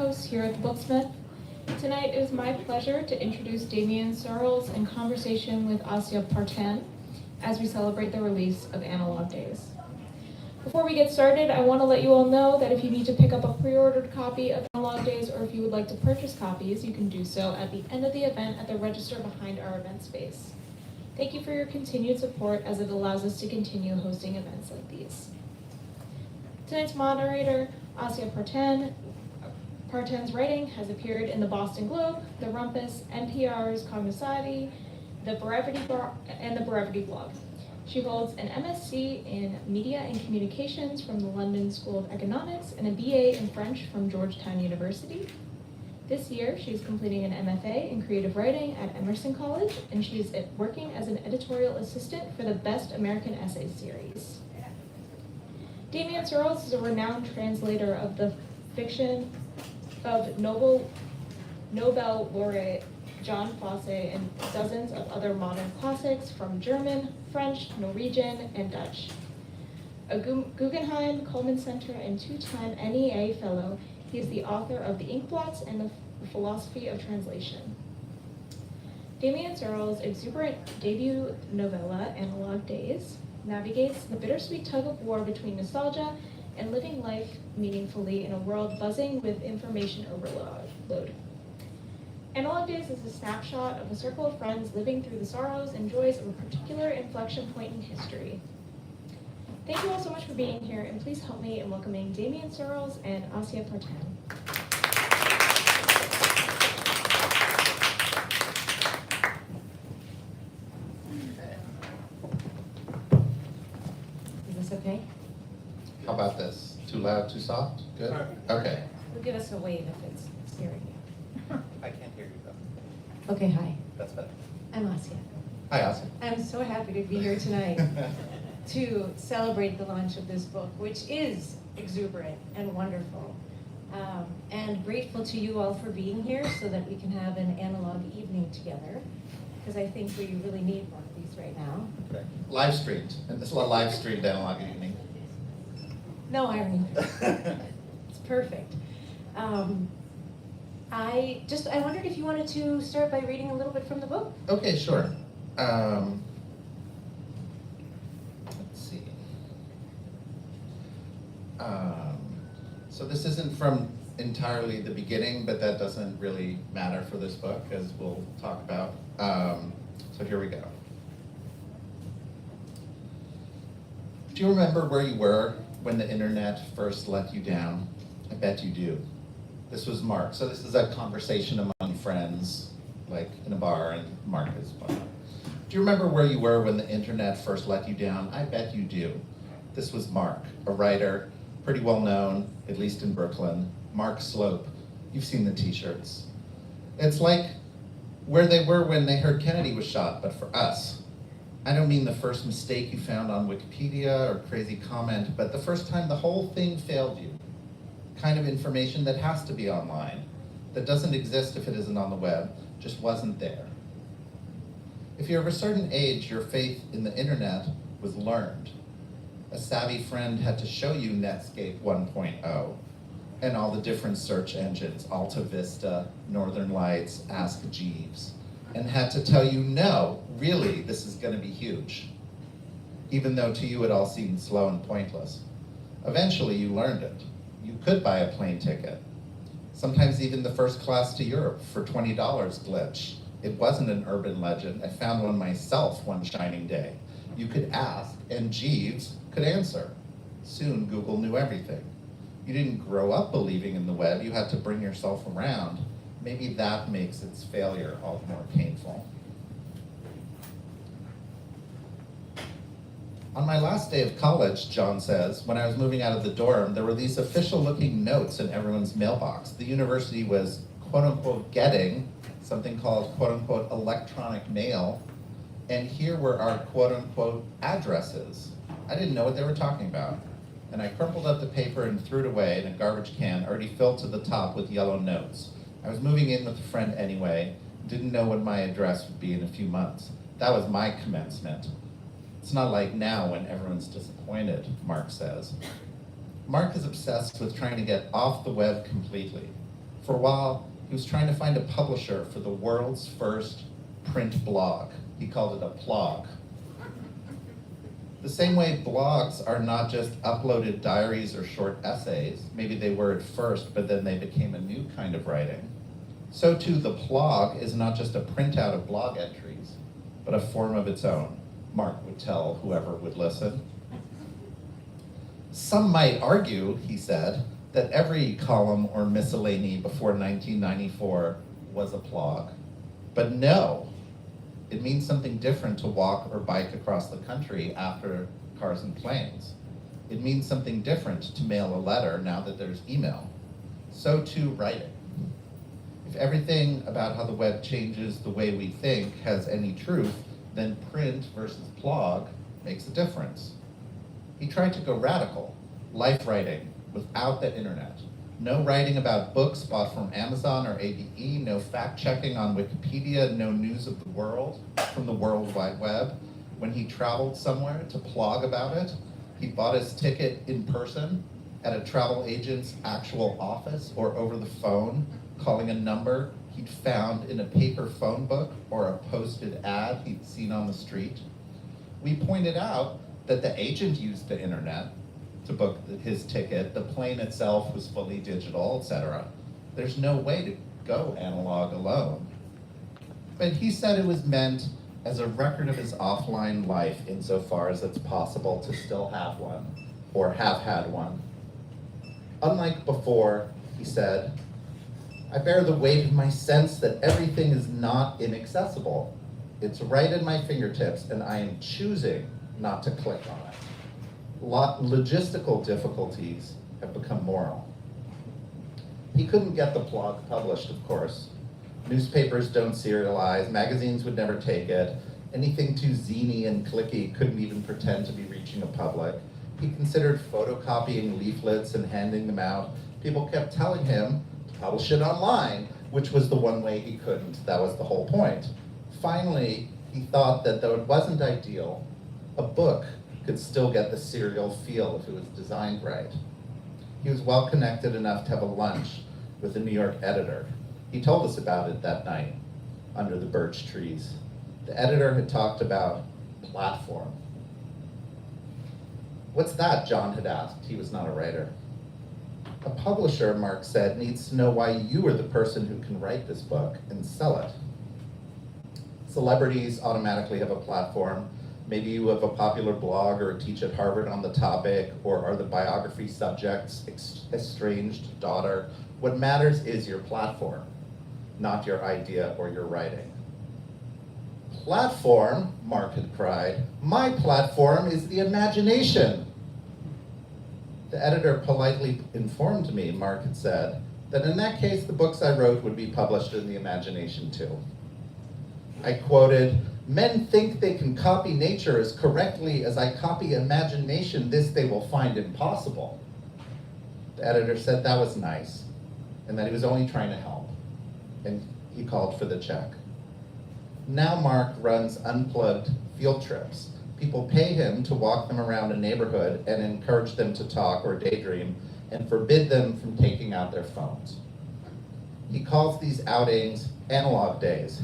hosts here at the Booksmith. Tonight it is my pleasure to introduce Damion Searls in conversation with Asya Partan as we celebrate the release of Analog Days. Before we get started, I want to let you all know that if you need to pick up a pre-ordered copy of Analog Days or if you would like to purchase copies, you can do so at the end of the event at the register behind our event space. Thank you for your continued support as it allows us to continue hosting events like these. Tonight's moderator, Asya Partan. Partan's writing has appeared in the Boston Globe, the Rumpus, NPR's Cognoscenti, the Brevity and the Brevity blog. She holds an MSc in Media and Communications from the London School of Economics and a BA in French from Georgetown University. This year, she's completing an MFA in Creative Writing at Emerson College, and she's working as an editorial assistant for the Best American Essay series. Damion Searls is a renowned translator of the fiction of Nobel laureate John Fosse and dozens of other modern classics from German, French, Norwegian, and Dutch. A Guggenheim Cullman Center and two-time NEA Fellow, he is the author of The Inkblots and the Philosophy of Translation. Damion Searls' exuberant debut novella, Analog Days, navigates the bittersweet tug-of-war between nostalgia and living life meaningfully in a world buzzing with information overload. Analog Days is a snapshot of a circle of friends living through the sorrows and joys of a particular inflection point in history. Thank you all so much for being here, and please help me in welcoming Damion Searls and Asya Partan. Is this okay? How about this? Too loud, too soft? Good? Okay. Well, give us a wave if it's scaring you. I can't hear you though. Okay, hi. That's better. I'm Asya. Hi, Asya. I'm so happy to be here tonight to celebrate the launch of this book, which is exuberant and wonderful. And grateful to you all for being here so that we can have an analog evening together, because I think we really need one of these right now. Okay. Live streamed. And this is a live streamed analog evening. No irony. It's perfect. I wondered if you wanted to start by reading a little bit from the book. Okay, sure. Let's see. So this isn't from entirely the beginning, but that doesn't really matter for this book, as we'll talk about. So here we go. Do you remember where you were when the internet first let you down? I bet you do. This was Mark. So this is a conversation among friends, like in a bar, and Mark is one. Do you remember where you were when the internet first let you down? I bet you do. This was Mark, a writer, pretty well known, at least in Brooklyn. Mark Slope. You've seen the t-shirts. It's like where they were when they heard Kennedy was shot, but for us. I don't mean the first mistake you found on Wikipedia or crazy comment, but the first time the whole thing failed you. Kind of information that has to be online, that doesn't exist if it isn't on the web, just wasn't there. If you're of a certain age, your faith in the internet was learned. A savvy friend had to show you Netscape 1.0 and all the different search engines, Alta Vista, Northern Lights, Ask Jeeves, and had to tell you, no, really, this is gonna be huge. Even though to you it all seemed slow and pointless. Eventually you learned it. You could buy a plane ticket. Sometimes even the first class to Europe for $20 glitch. It wasn't an urban legend. I found one myself one shining day. You could ask, and Jeeves could answer. Soon Google knew everything. You didn't grow up believing in the web, you had to bring yourself around. Maybe that makes its failure all the more painful. On my last day of college, John says, when I was moving out of the dorm, there were these official-looking notes in everyone's mailbox. The university was, quote-unquote, getting something called, quote-unquote, electronic mail, and here were our, quote-unquote, addresses. I didn't know what they were talking about. And I crumpled up the paper and threw it away in a garbage can already filled to the top with yellow notes. I was moving in with a friend anyway, didn't know what my address would be in a few months. That was my commencement. It's not like now when everyone's disappointed, Mark says. Mark is obsessed with trying to get off the web completely. For a while, he was trying to find a publisher for the world's first print blog. He called it a plog. The same way blogs are not just uploaded diaries or short essays, maybe they were at first, but then they became a new kind of writing. So too, the plog is not just a printout of blog entries, but a form of its own, Mark would tell whoever would listen. Some might argue, he said, that every column or miscellany before 1994 was a plog. But no, it means something different to walk or bike across the country after cars and planes. It means something different to mail a letter now that there's email. So too writing. If everything about how the web changes the way we think has any truth, then print versus plog makes a difference. He tried to go radical, life writing without the internet. No writing about books bought from Amazon or ABE, no fact checking on Wikipedia, no news of the world from the World Wide Web. When he traveled somewhere to plog about it, he bought his ticket in person at a travel agent's actual office or over the phone, calling a number he'd found in a paper phone book or a posted ad he'd seen on the street. We pointed out that the agent used the internet to book his ticket, the plane itself was fully digital, etc. There's no way to go analog alone. But he said it was meant as a record of his offline life insofar as it's possible to still have one, or have had one. Unlike before, he said, I bear the weight of my sense that everything is not inaccessible. It's right at my fingertips, and I am choosing not to click on it. Logistical difficulties have become moral. He couldn't get the plog published, of course. Newspapers don't serialize, magazines would never take it. Anything too zany and clicky couldn't even pretend to be reaching a public. He considered photocopying leaflets and handing them out. People kept telling him to publish it online, which was the one way he couldn't. That was the whole point. Finally, he thought that though it wasn't ideal, a book could still get the serial feel if it was designed right. He was well connected enough to have a lunch with the New York editor. He told us about it that night under the birch trees. The editor had talked about platform. What's that? John had asked. He was not a writer. A publisher, Mark said, needs to know why you are the person who can write this book and sell it. Celebrities automatically have a platform. Maybe you have a popular blog or teach at Harvard on the topic, or are the biography subject's estranged daughter. What matters is your platform, not your idea or your writing. Platform, Mark had cried. My platform is the imagination. The editor politely informed me, Mark had said, that in that case the books I wrote would be published in the imagination too. I quoted, men think they can copy nature as correctly as I copy imagination. This they will find impossible. The editor said that was nice, and that he was only trying to help, and he called for the check. Now Mark runs unplugged field trips. People pay him to walk them around a neighborhood and encourage them to talk or daydream and forbid them from taking out their phones. He calls these outings analog days.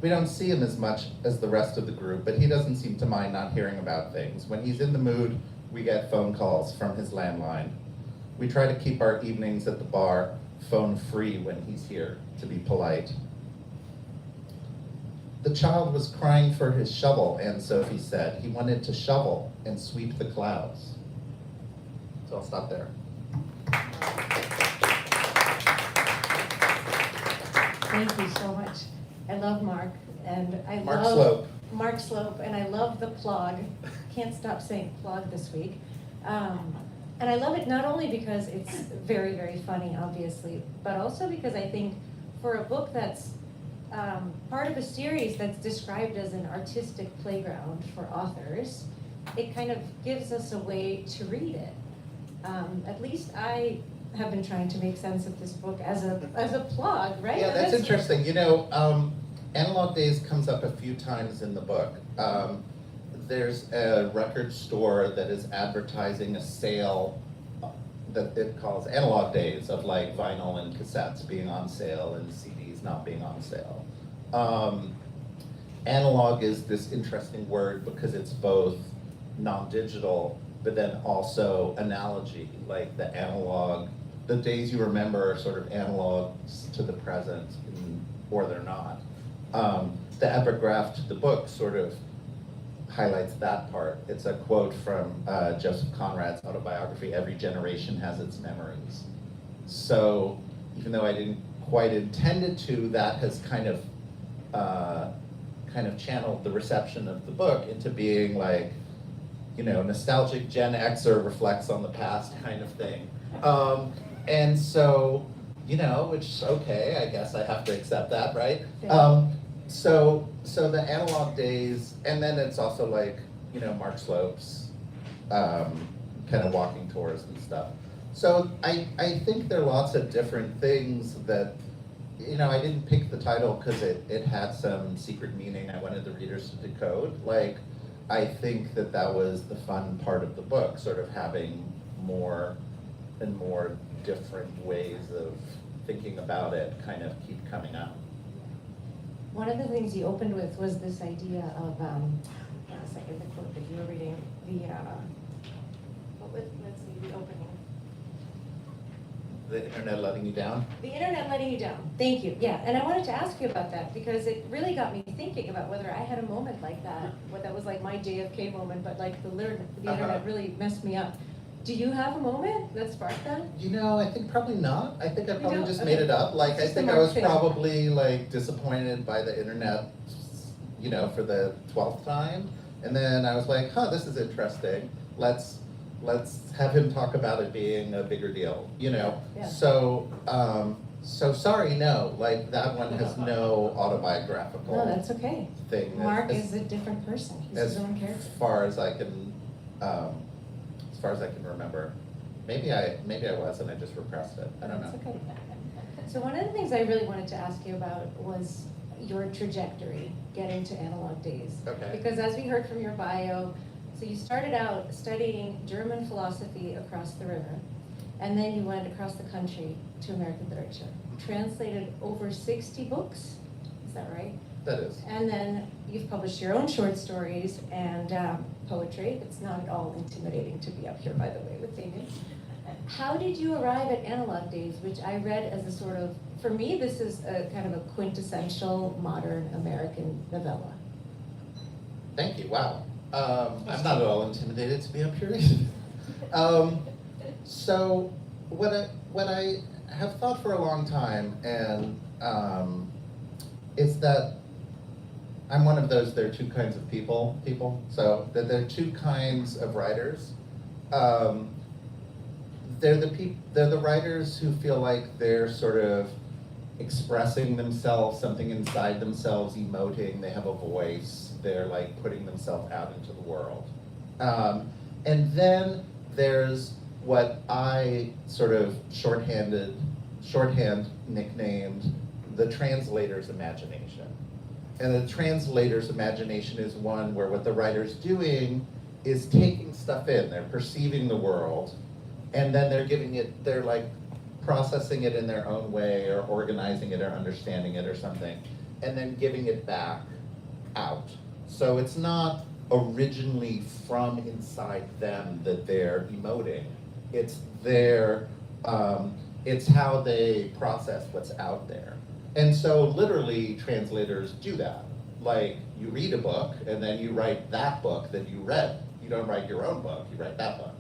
We don't see him as much as the rest of the group, but he doesn't seem to mind not hearing about things. When he's in the mood, we get phone calls from his landline. We try to keep our evenings at the bar phone-free when he's here, to be polite. The child was crying for his shovel, Aunt Sophie said. He wanted to shovel and sweep the clouds. So I'll stop there. Thank you so much. I love Mark, and I Mark love Slope. Mark Slope, and I love the plug. Can't stop saying plug this week. And I love it not only because it's very, very funny, obviously, but also because I think for a book that's part of a series that's described as an artistic playground for authors, it kind of gives us a way to read it. At least I have been trying to make sense of this book as a plug, right? Yeah, that's interesting. You know, Analog Days comes up a few times in the book. There's a record store that is advertising a sale that it calls analog days of like vinyl and cassettes being on sale and CDs not being on sale. Analog is this interesting word because it's both non-digital, but then also analogy, like the analog, the days you remember are sort of analog to the present, or they're not. The epigraph to the book sort of highlights that part. It's a quote from Joseph Conrad's autobiography, "Every generation has its memories." So even though I didn't quite intend it to, that has kind of channeled the reception of the book into being like, you know, nostalgic Gen Xer reflects on the past kind of thing. And so, you know, which, okay, I guess I have to accept that, right? So the analog days, and then it's also like, you know, Mark Slope's kind of walking tours and stuff. So I think there are lots of different things that, you know, I didn't pick the title because it had some secret meaning I wanted the readers to decode. Like, I think that was the fun part of the book, sort of having more and more different ways of thinking about it kind of keep coming out. One of the things you opened with was this idea of, a second, the quote that you were reading, let's see, the opening. The internet letting you down? The internet letting you down, thank you, yeah, and I wanted to ask you about that because it really got me thinking about whether I had a moment like that, what that was like my JFK moment, but like the internet really messed me up. Do you have a moment that sparked that? You know, I think probably not. I think I probably don't? just Okay. made it up. Like, I Just think the I was Mark thing. probably like disappointed by the internet, you know, for the 12th time. And then I was like, huh, this is interesting. Let's have him talk about it being a bigger deal, you know? Yeah. So sorry, no, like that one has no autobiographical No, that's okay. thing. Mark is a different person, he's his own character. As far as I can remember. Maybe I was and I just repressed it. I don't know. That's okay. So one of the things I really wanted to ask you about was your trajectory getting to Analog Days. Okay. Because as we heard from your bio, so you started out studying German philosophy across the river, and then you went across the country to American literature. Translated over 60 books, is that right? That is. And then you've published your own short stories and poetry. It's not at all intimidating to be up here, by the way, with Damion. How did you arrive at Analog Days, which I read as a sort of, for me, this is a kind of a quintessential modern American novella. Thank you. Wow. I'm not at all intimidated to be up here. So what I have thought for a long time, and is that I'm one of those, there are two kinds of people. So that there are two kinds of writers. They're the writers who feel like they're sort of expressing themselves, something inside themselves, emoting, they have a voice, they're like putting themselves out into the world. And then there's what I sort of shorthand nicknamed the translator's imagination. And the translator's imagination is one where what the writer's doing is taking stuff in, they're perceiving the world, and then they're like processing it in their own way, or organizing it, or understanding it, or something, and then giving it back out. So it's not originally from inside them that they're emoting. It's it's how they process what's out there. And so literally translators do that. Like, you read a book and then you write that book that you read. You don't write your own book, you write that book.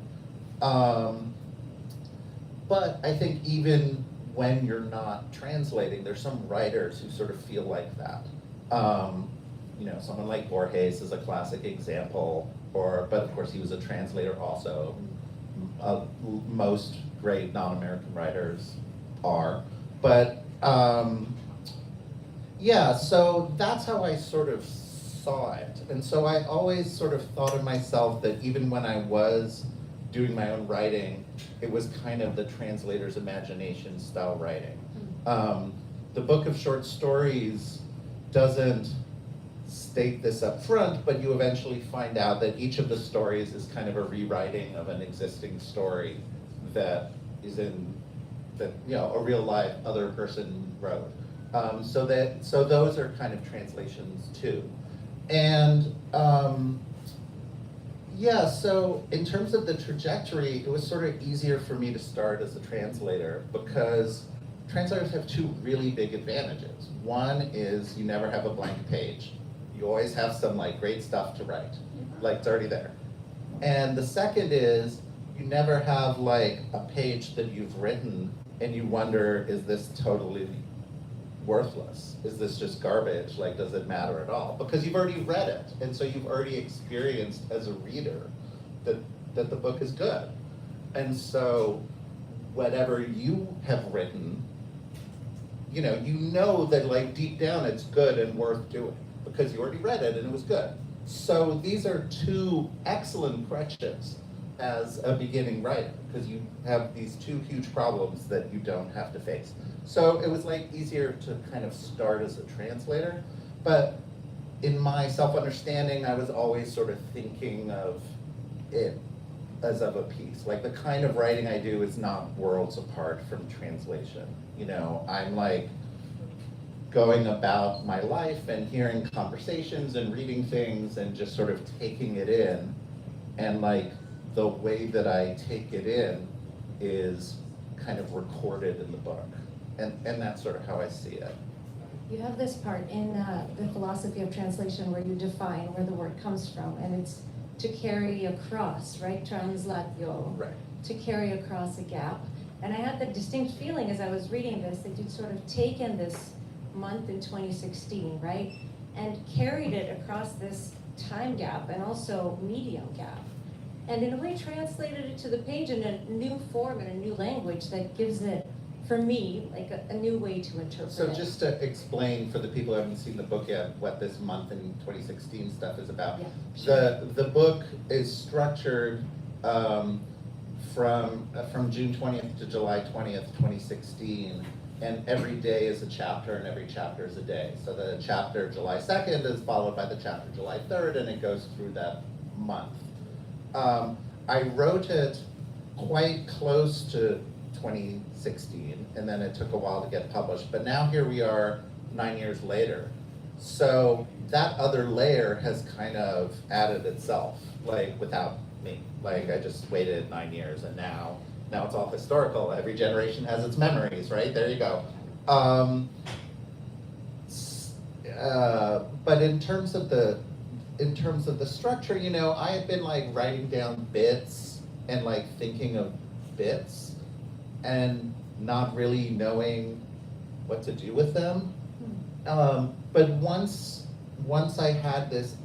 But I think even when you're not translating, there's some writers who sort of feel like that. You know, someone like Borges is a classic example, but of course he was a translator also. Most great non-American writers are. But yeah, so that's how I sort of saw it. And so I always sort of thought of myself that even when I was doing my own writing, it was kind of the translator's imagination style writing. The book of short stories doesn't state this up front, but you eventually find out that each of the stories is kind of a rewriting of an existing story that is in, that, a real life other person wrote. So those are kind of translations too. And yeah, so in terms of the trajectory, it was sort of easier for me to start as a translator because translators have two really big advantages. One is you never have a blank page. You always have some like great stuff to write, like it's already there. And the second is you never have like a page that you've written and you wonder, is this totally worthless? Is this just garbage? Like, does it matter at all? Because you've already read it, and so you've already experienced as a reader that the book is good. And so whatever you have written, you know that like deep down it's good and worth doing because you already read it and it was good. So these are two excellent crutches as a beginning writer because you have these two huge problems that you don't have to face. So it was like easier to kind of start as a translator, but in my self-understanding, I was always sort of thinking of it as of a piece. Like the kind of writing I do is not worlds apart from translation. I'm like going about my life and hearing conversations and reading things and just sort of taking it in. And like the way that I take it in is kind of recorded in the book. And that's sort of how I see it. You have this part in the philosophy of translation where you define where the word comes from, and it's to carry across, right? Translatio. Right. To carry across a gap. And I had the distinct feeling as I was reading this that you'd sort of taken this month in 2016, right? And carried it across this time gap and also medium gap. And in a way translated it to the page in a new form, in a new language that gives it, for me, like a new way to interpret So it. just to explain for the people who haven't seen the book yet, what this month in 2016 stuff is about. Yeah, sure. The book is structured from June 20th to July 20th, 2016, and every day is a chapter and every chapter is a day. So the chapter July 2nd is followed by the chapter July 3rd, and it goes through that month. I wrote it quite close to 2016, and then it took a while to get published. But now here we are 9 years later. So that other layer has kind of added itself, like without me. Like I just waited 9 years and now it's all historical. Every generation has its memories, right? There you go. But in terms of the structure, I had been like writing down bits and like thinking of bits and not really knowing what to do with them. But once I had this,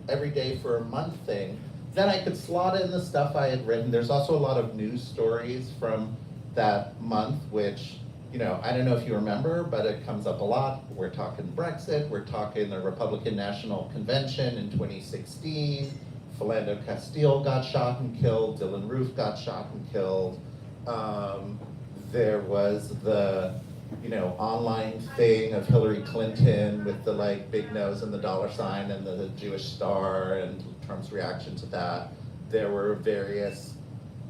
every day for a month thing, then I could slot in the stuff I had written. There's also a lot of news stories from that month, which, I don't know if you remember, but it comes up a lot. We're talking Brexit, we're talking the Republican National Convention in 2016, Philando Castile got shot and killed, Dylan Roof got shot and killed. There was the, online thing of Hillary Clinton with the like big nose and the dollar sign and the Jewish star and Trump's reaction to that. There were various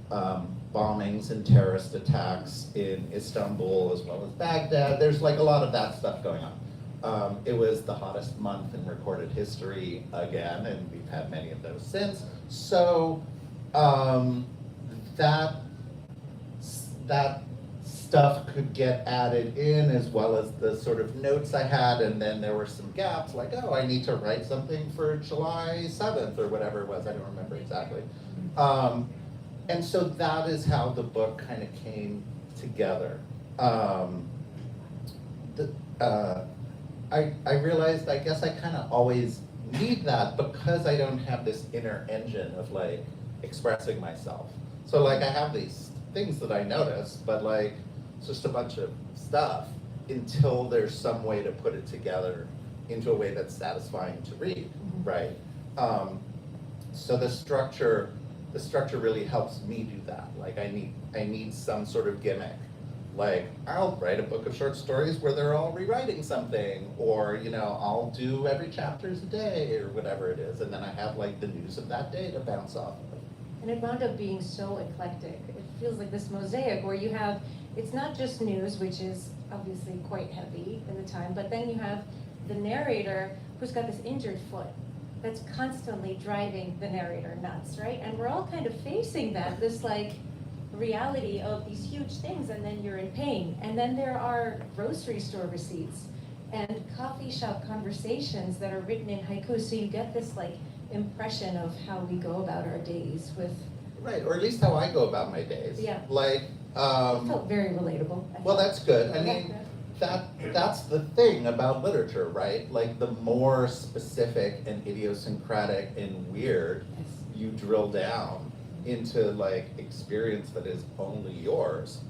bombings and terrorist attacks in Istanbul as well as Baghdad. There's like a lot of that stuff going on. It was the hottest month in recorded history again, and we've had many of those since. So that stuff could get added in as well as the sort of notes I had, and then there were some gaps like, I need to write something for July 7th or whatever it was, I don't remember exactly. And so that is how the book kind of came together. I realized I guess I kind of always need that because I don't have this inner engine of like expressing myself. So like I have these things that I notice, but like it's just a bunch of stuff until there's some way to put it together into a way that's satisfying to read, right? So the structure really helps me do that. Like I need some sort of gimmick. Like I'll write a book of short stories where they're all rewriting something, or I'll do every chapters a day or whatever it is, and then I have like the news of that day to bounce off of. And it wound up being so eclectic. It feels like this mosaic where you have, it's not just news, which is obviously quite heavy in the time, but then you have the narrator who's got this injured foot that's constantly driving the narrator nuts, right? And we're all kind of facing that, this like reality of these huge things, and then you're in pain. And then there are grocery store receipts and coffee shop conversations that are written in haiku, so you get this like impression of how we go about our days with. Right, or at least how I go about my days. Yeah. Like, It felt very relatable. well, that's good. I mean, that's the thing about literature, right? Like, the more specific and idiosyncratic and weird Yes. you drill down into like experience that is only yours,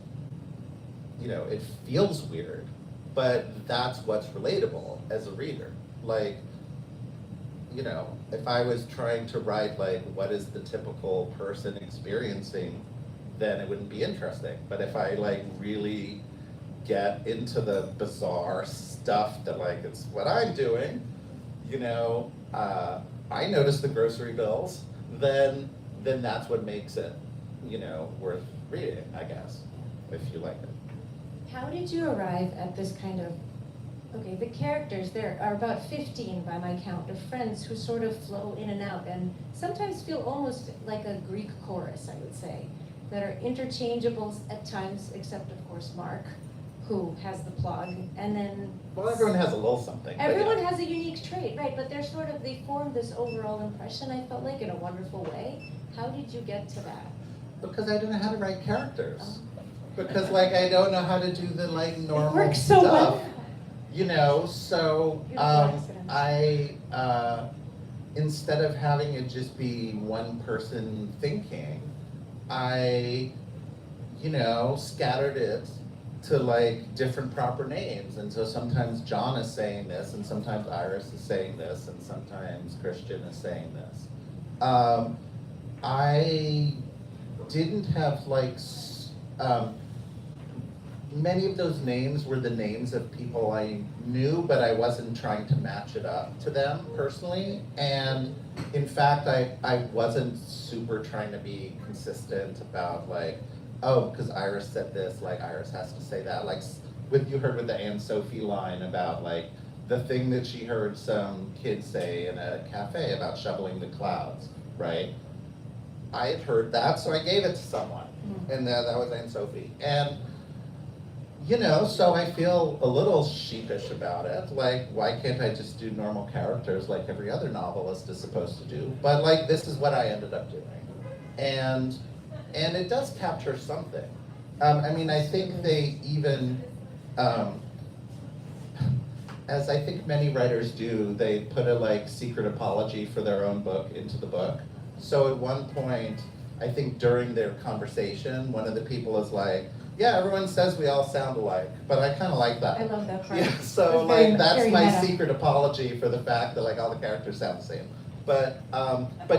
you know, it feels weird, but that's what's relatable as a reader. Like, you know, if I was trying to write like what is the typical person experiencing, then it wouldn't be interesting. But if I like really get into the bizarre stuff that like it's what I'm doing, you know, I notice the grocery bills, then that's what makes it, you know, worth reading, I guess, if you like it. How did you arrive at this kind of, okay, the characters, there are about 15 by my count of friends who sort of flow in and out and sometimes feel almost like a Greek chorus, I would say, that are interchangeable at times, except of course Mark, who has the plug, and then. Well, everyone has a little something. But Everyone yeah. has a unique trait, right, but they form this overall impression, I felt like, in a wonderful way. How did you get to that? Because I don't know how to write characters. Because like I don't know how to do the like normal It works so stuff. well. You know, so Beautiful accident. I instead of having it just be one person thinking, I, you know, scattered it to like different proper names. And so sometimes John is saying this, and sometimes Iris is saying this, and sometimes Christian is saying this. I didn't have like, many of those names were the names of people I knew, but I wasn't trying to match it up to them personally. And in fact, I wasn't super trying to be consistent about like, oh, because Iris said this, like Iris has to say that. Like you heard with the Anne Sophie line about like the thing that she heard some kid say in a cafe about shoveling the clouds, right? I had heard that, so I gave it to someone, and that was Anne Sophie. And you know, so I feel a little sheepish about it. Like, why can't I just do normal characters like every other novelist is supposed to do? But like, this is what I ended up doing, and it does capture something. I mean, I think they even, as I think many writers do, they put a like secret apology for their own book into the book. So at one point, I think during their conversation, one of the people is like, yeah, everyone says we all sound alike, but I kind of like that. I love that part. Yeah, so It's very- like that's very my meta. secret apology for the fact that like all the characters sound the same. But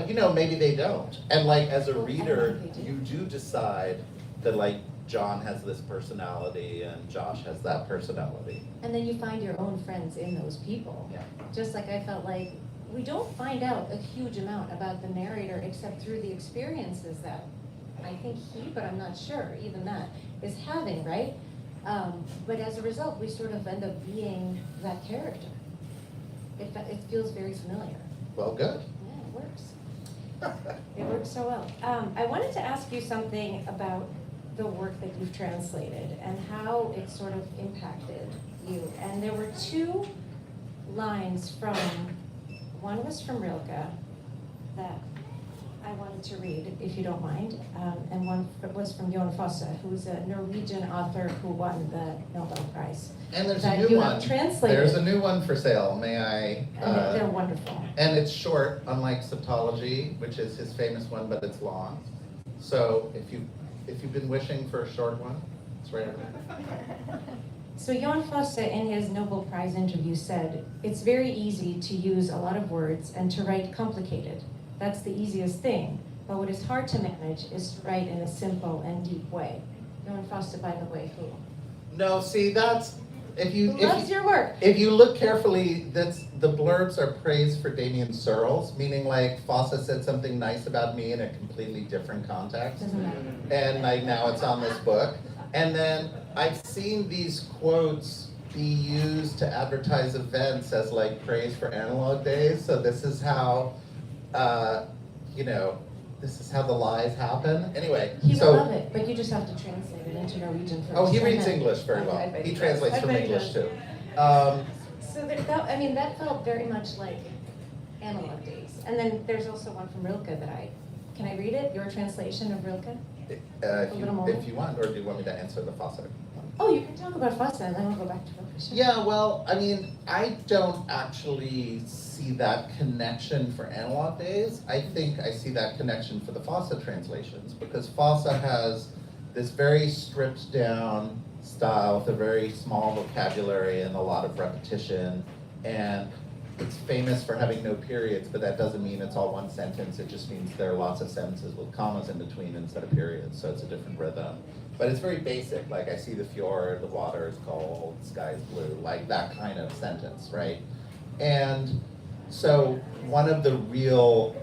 you know, maybe they don't. And like as a reader, think they do. you do decide that like John has this personality and Josh has that personality. And then you find your own friends in those people. Yeah. Just like I felt like, we don't find out a huge amount about the narrator except through the experiences that I think he, but I'm not sure, even that, is having, right? But as a result, we sort of end up being that character. It feels very familiar. Well, good. Yeah, it works. It works so well. I wanted to ask you something about the work that you've translated and how it sort of impacted you. And there were two lines from, one was from Rilke that I wanted to read, if you don't mind, and one was from Jon Fosse, who's a Norwegian author who won the Nobel Prize. And there's That a new you one. have translated. There's a new one for sale. May I? And they're wonderful. And it's short, unlike Septology, which is his famous one, but it's long. So if you've been wishing for a short one, it's right over there. So Jon Fosse in his Nobel Prize interview said, "It's very easy to use a lot of words and to write complicated. That's the easiest thing. But what is hard to manage is to write in a simple and deep way." Jon Fosse, by the way, who? No, see, that's Who loves your work? If you look carefully, the blurbs are praise for Damion Searls, meaning like Fossa said something nice about me in a completely different context. Doesn't matter. And like now it's on this book. And then I've seen these quotes be used to advertise events as like praise for analog days. So this is how, this is how the lies happen. Anyway, He so. will love it, but you just have to translate it into Norwegian first. Oh, he and reads then- English very Okay, well. I bet He does. translates I from bet he English does. too. So that felt very much like Analog Days. And then there's also one from Rilke can I read it? Your translation of Rilke? If you want, or do you want me to answer the Fossa one? Oh, you can talk about Fossa and then we'll go back to Rilke. Sure. Yeah, well, I mean, I don't actually see that connection for Analog Days. I think I see that connection for the Fossa translations, because Fossa has this very stripped down style with a very small vocabulary and a lot of repetition, and it's famous for having no periods, but that doesn't mean it's all one sentence. It just means there are lots of sentences with commas in between instead of periods, so it's a different rhythm. But it's very basic, like I see the fjord, the water is cold, the sky is blue, like that kind of sentence, right? And so one of the real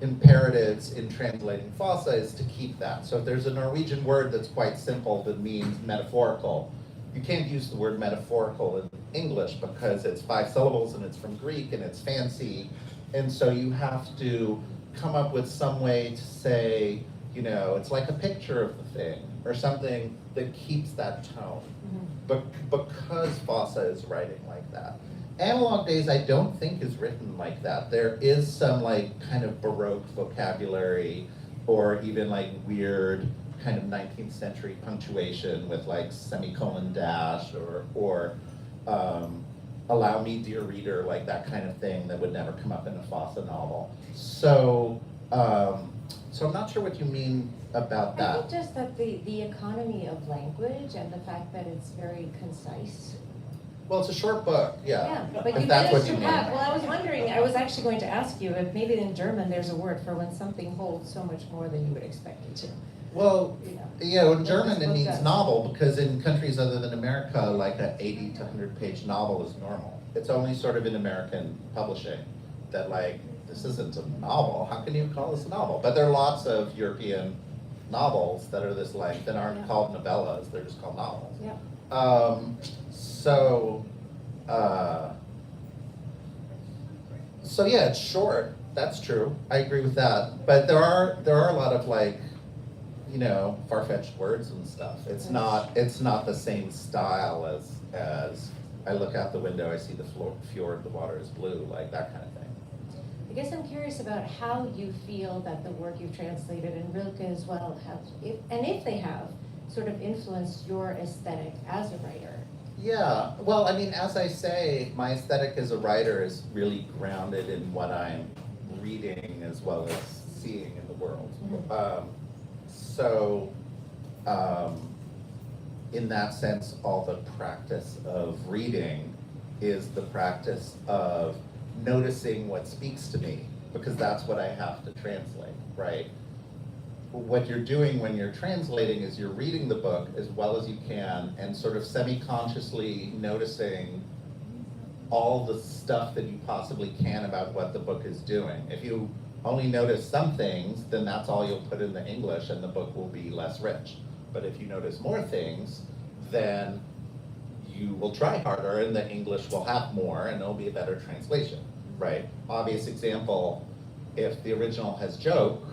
imperatives in translating Fossa is to keep that. So if there's a Norwegian word that's quite simple that means metaphorical, you can't use the word metaphorical in English because it's 5 syllables and it's from Greek and it's fancy. And so you have to come up with some way to say, it's like a picture of the thing or something that keeps that tone. But because Fossa is writing like that. Analog Days, I don't think is written like that. There is some like kind of Baroque vocabulary or even like weird kind of 19th century punctuation with like semicolon dash or allow me dear reader, like that kind of thing that would never come up in a Fossa novel. So I'm not sure what you mean about I that. think just that the economy of language and the fact that it's very concise. Well, it's a short book, yeah. But If you that's what managed you to mean. have, well, I was wondering, I was actually going to ask you if maybe in German there's a word for when something holds so much more than you would expect it to. Well, You in German this it book means does. novel, because in countries other than America, like an 80 to 100-page novel is normal. It's only sort of in American publishing that like, this isn't a novel, how can you call this a novel? But there are lots of European novels that are this length and aren't called novellas, they're just called novels. Yeah. So yeah, it's short, that's true, I agree with that. But there are a lot of like, far-fetched words and stuff. It's not the same style as I look out the window, I see the fjord, the water is blue, like that kind of thing. I guess I'm curious about how you feel that the work you've translated and Rilke as well have, if they have, sort of influenced your aesthetic as a writer. Yeah, well, I mean, as I say, my aesthetic as a writer is really grounded in what I'm reading as well as seeing in the world. In that sense, all the practice of reading is the practice of noticing what speaks to me, because that's what I have to translate, right? What you're doing when you're translating is you're reading the book as well as you can and sort of semi-consciously noticing all the stuff that you possibly can about what the book is doing. If you only notice some things, then that's all you'll put in the English and the book will be less rich. But if you notice more things, then you will try harder and the English will have more and it'll be a better translation, right? Obvious example, if the original has joke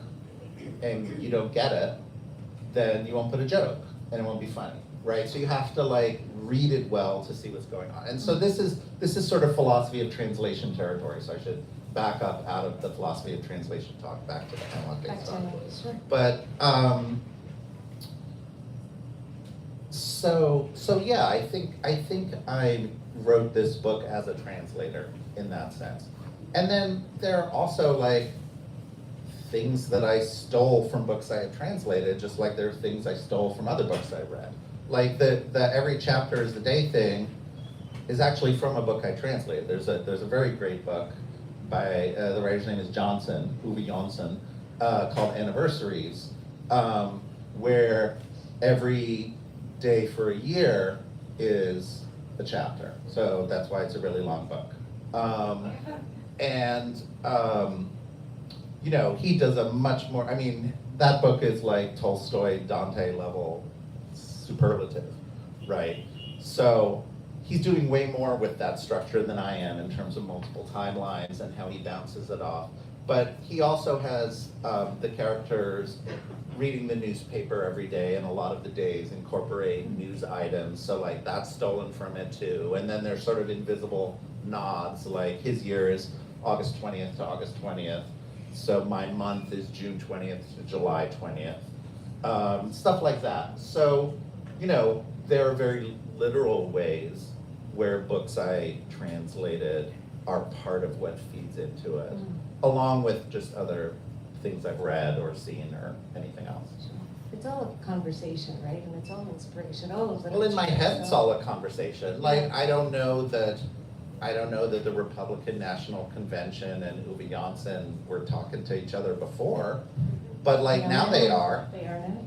and you don't get it, then you won't put a joke and it won't be funny, right? So you have to like read it well to see what's going on. And so this is sort of philosophy of translation territory, so I should back up out of the philosophy of translation talk back to the analog Back days to talk. analog, sure. But so yeah, I think I wrote this book as a translator in that sense. And then there are also like things that I stole from books I had translated, just like there are things I stole from other books I read. Like the every chapter is the day thing is actually from a book I translated. There's a very great book by the writer's name is Uwe Johnson, called Anniversaries, where every day for a year is a chapter. So that's why it's a really long book. And you know, he does a much more, I mean, that book is like Tolstoy, Dante level superlative, right? So he's doing way more with that structure than I am in terms of multiple timelines and how he bounces it off. But he also has the characters reading the newspaper every day, and a lot of the days incorporate news items, so like that's stolen from it too. And then there's sort of invisible nods, like his year is August 20th to August 20th, so my month is June 20th to July 20th, stuff like that. So, you know, there are very literal ways where books I translated are part of what feeds into it, along with just other things I've read or seen or anything else. It's all a conversation, right? And it's all inspiration, all of Well, in my head, it's all a conversation. Like, Yeah. I don't know that the Republican National Convention and Uwe Janssen were talking to each other before, but like now they are. They are now.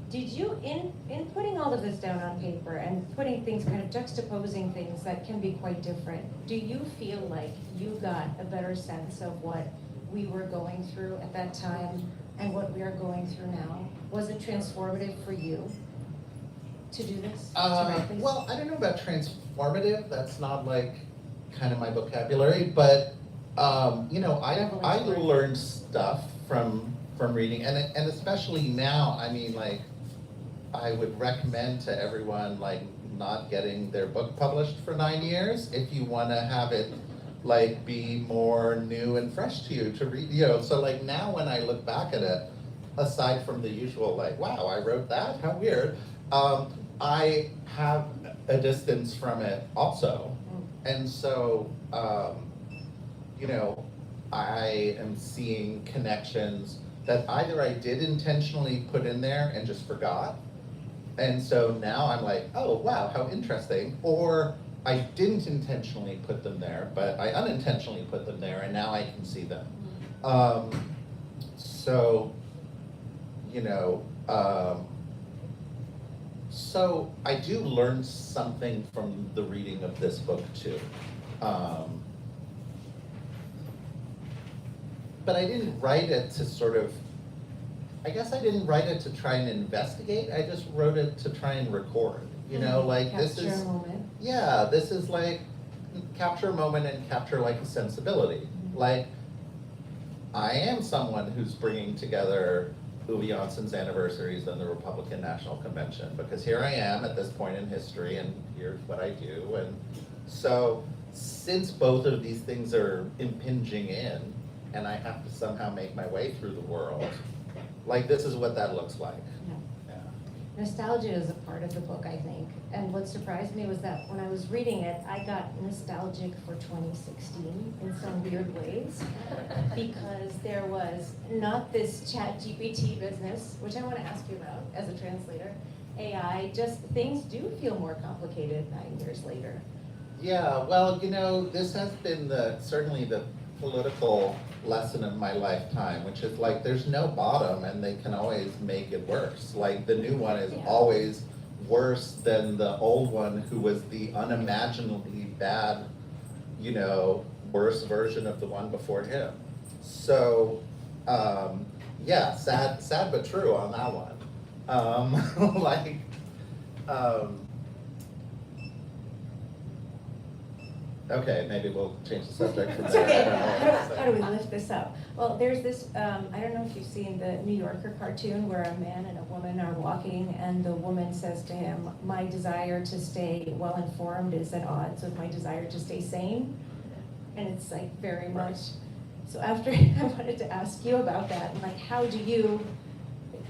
Did you, in putting all of this down on paper and putting things, kind of juxtaposing things that can be quite different, do you feel like you got a better sense of what we were going through at that time and what we are going through now? Was it transformative for you to do this? To write this? Well, I don't know about transformative. That's not like kind of my vocabulary, but you know, I learned stuff from reading, and especially now. I mean, like, I would recommend to everyone like not getting their book published for 9 years if you want to have it like be more new and fresh to you to read. You know, so like now when I look back at it, aside from the usual like, wow, I wrote that, how weird. I have a distance from it also. And so, you know, I am seeing connections that either I did intentionally put in there and just forgot. And so now I'm like, oh, wow, how interesting. Or I didn't intentionally put them there, but I unintentionally put them there and now I can see them. So, you know, so I do learn something from the reading of this book too. But I didn't write it to sort of, I guess I didn't write it to try and investigate, I just wrote it to try and record. You know, like this is, Capture a moment. yeah, this is like capture a moment and capture like a sensibility. Like, I am someone who's bringing together Uwe Janssen's anniversaries and the Republican National Convention, because here I am at this point in history and here's what I do. And so since both of these things are impinging in and I have to somehow make my way through the world, like this is what that looks like. Yeah. Yeah. Nostalgia is a part of the book, I think. And what surprised me was that when I was reading it, I got nostalgic for 2016 in some weird ways, because there was not this ChatGPT business, which I want to ask you about as a translator. AI, just things do feel more complicated 9 years later. Yeah, well, you know, this has been certainly the political lesson of my lifetime, which is like there's no bottom and they can always make it worse. Like the new one is always worse than the old one, who was the unimaginably bad, you know, worse version of the one before him. So, yeah, sad but true on that one. Like, okay, maybe we'll change the subject from It's there. okay. I don't know what to say. How do we lift this up? Well, there's this, I don't know if you've seen the New Yorker cartoon where a man and a woman are walking and the woman says to him, my desire to stay well-informed is at odds with my desire to stay sane. And it's like very much, so after I wanted to ask you about that, like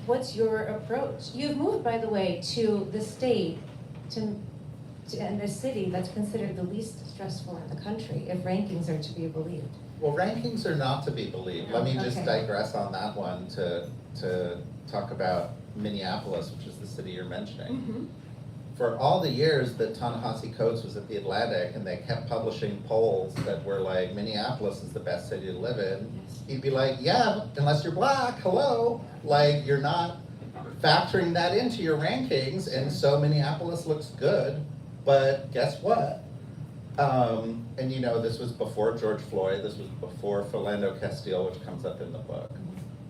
what's your approach? You've moved, by the way, to the state, and the city that's considered the least stressful in the country, if rankings are to be believed. Well, rankings are not to be believed. Let me just Okay. digress on that one to talk about Minneapolis, which is the city you're mentioning. For all the years that Ta-Nehisi Coates was at the Atlantic and they kept publishing polls that were like, Minneapolis is the best city to live in, he'd be like, yeah, unless you're black, hello. Like, you're not factoring that into your rankings, and so Minneapolis looks good. But guess what? And you know, this was before George Floyd, this was before Philando Castile, which comes up in the book.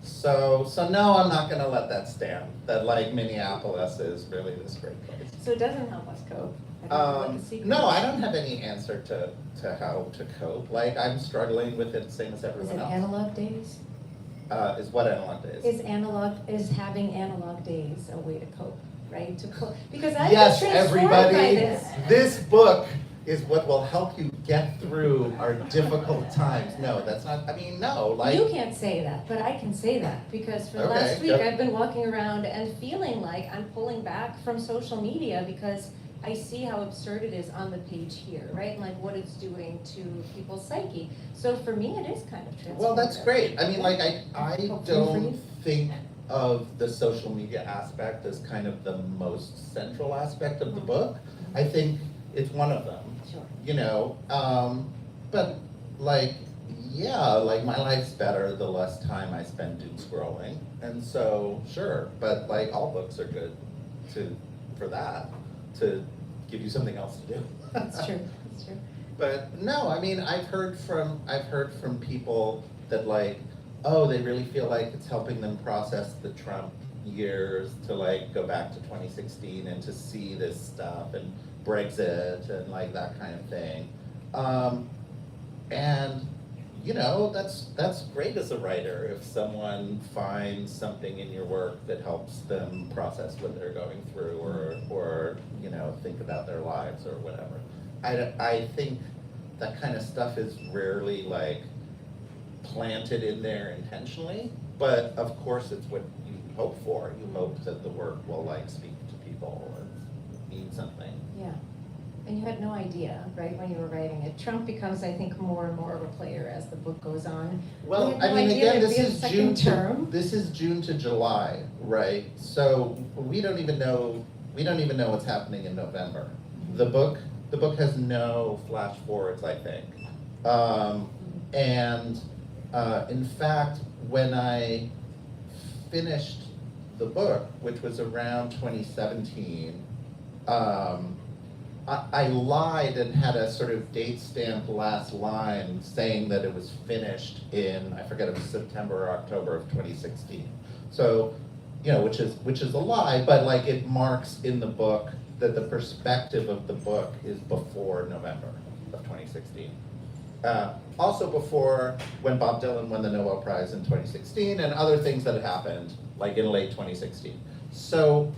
So no, I'm not gonna let that stand, that like Minneapolis is really this great place. So it doesn't help us cope. I don't know what the secret No, is. I don't have any answer to how to cope. Like, I'm struggling with it, same as Is everyone it else. analog days? Is what analog days? Is having analog days a way to cope, right? Because I've Yes, been transformed by everybody, this. this book is what will help you get through our difficult times. No, that's not, I mean, no, like. You can't say that, but I can say that, because for the Okay, last week, yep. I've been walking around and feeling like I'm pulling back from social media because I see how absurd it is on the page here, right? And like what it's doing to people's psyche. So for me, it is kind of transformative. Well, that's great. I mean, like, I Hopefully for don't you. think of the social media aspect as kind of the most central aspect of the Mhm. book. I think it's one of them. Sure. You know, but like, yeah, like my life's better the less time I spend doom scrolling, and so sure, but like all books are good for that, to give you something else to do. That's true, that's true. But no, I mean, I've heard from people that like, oh, they really feel like it's helping them process the Trump years, to like go back to 2016 and to see this stuff and Brexit and like that kind of thing. And you know, that's great as a writer if someone finds something in your work that helps them process what they're going through, or you know, think about their lives or whatever. I think that kind of stuff is rarely like planted in there intentionally, but of course it's what you hope for. You hope that the work will like speak to people or mean something. Yeah. And you had no idea, right, when you were writing it. Trump becomes, I think, more and more of a player as the book goes on. Well, We had I no mean, idea again, there'd this be a is second term. This is June to July, right? So we don't even know what's happening in November. The book has no flash forwards, I think. And in fact, when I finished the book, which was around 2017, I lied and had a sort of date stamped last line saying that it was finished in, I forget, it was September or October of 2016. So, you know, which is a lie, but like it marks in the book that the perspective of the book is before November of 2016. Also before when Bob Dylan won the Nobel Prize in 2016 and other things that had happened like in late 2016. So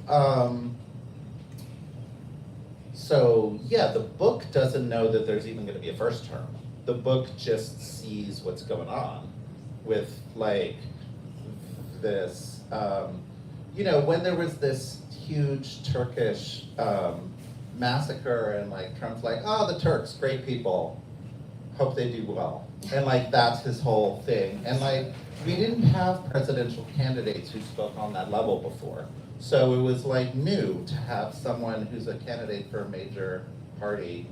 yeah, the book doesn't know that there's even going to be a first term. The book just sees what's going on with like this, you know, when there was this huge Turkish massacre and like Trump's like, oh, the Turks, great people, hope they do well. And like that's his whole thing. And like we didn't have presidential candidates who spoke on that level before. So it was like new to have someone who's a candidate for a major party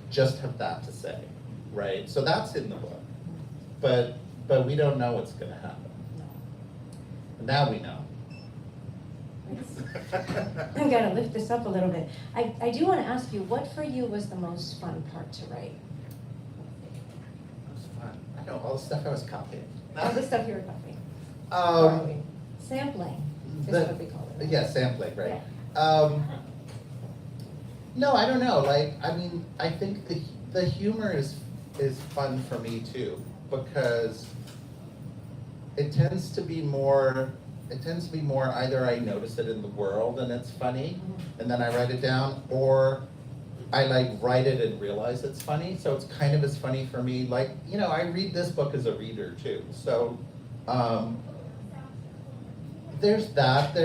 just have that to say, right? So that's in the book, but we don't know what's going to happen. Now we know. I'm gonna lift this up a little bit. I do want to ask you, what for you was the most fun part to write? It was fun. I know all the stuff I was copying. All the stuff you were copying. Borrowing. Sampling is what we call it. Yeah, sampling, right. Yeah. No, I don't know. Like, I mean, I think the humor is fun for me too, because it tends to be more either I notice it in the world and it's funny, and then I write it down, or I like write it and realize it's funny. So it's kind of as funny for me. Like, you know, I read this book as a reader too. So there's that.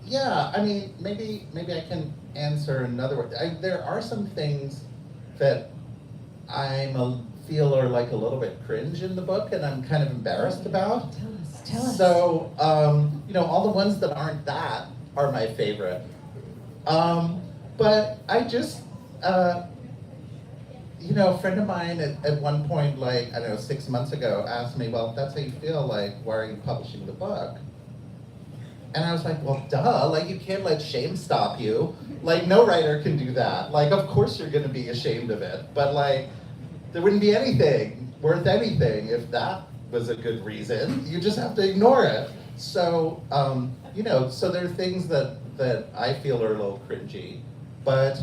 Yeah, I mean, maybe I can answer another way. There are some things that feel are like a little bit cringe in the book, and I'm kind of embarrassed about. Tell us. So, you know, all the ones that aren't that are my favorite. But I just, you know, a friend of mine at one point, like, I don't know, 6 months ago, asked me, well, if that's how you feel, like, why are you publishing the book? And I was like, well, duh, like you can't let shame stop you. Like no writer can do that. Like of course you're gonna be ashamed of it, but like there wouldn't be anything worth anything if that was a good reason. You just have to ignore it. So, so there are things that I feel are a little cringy, but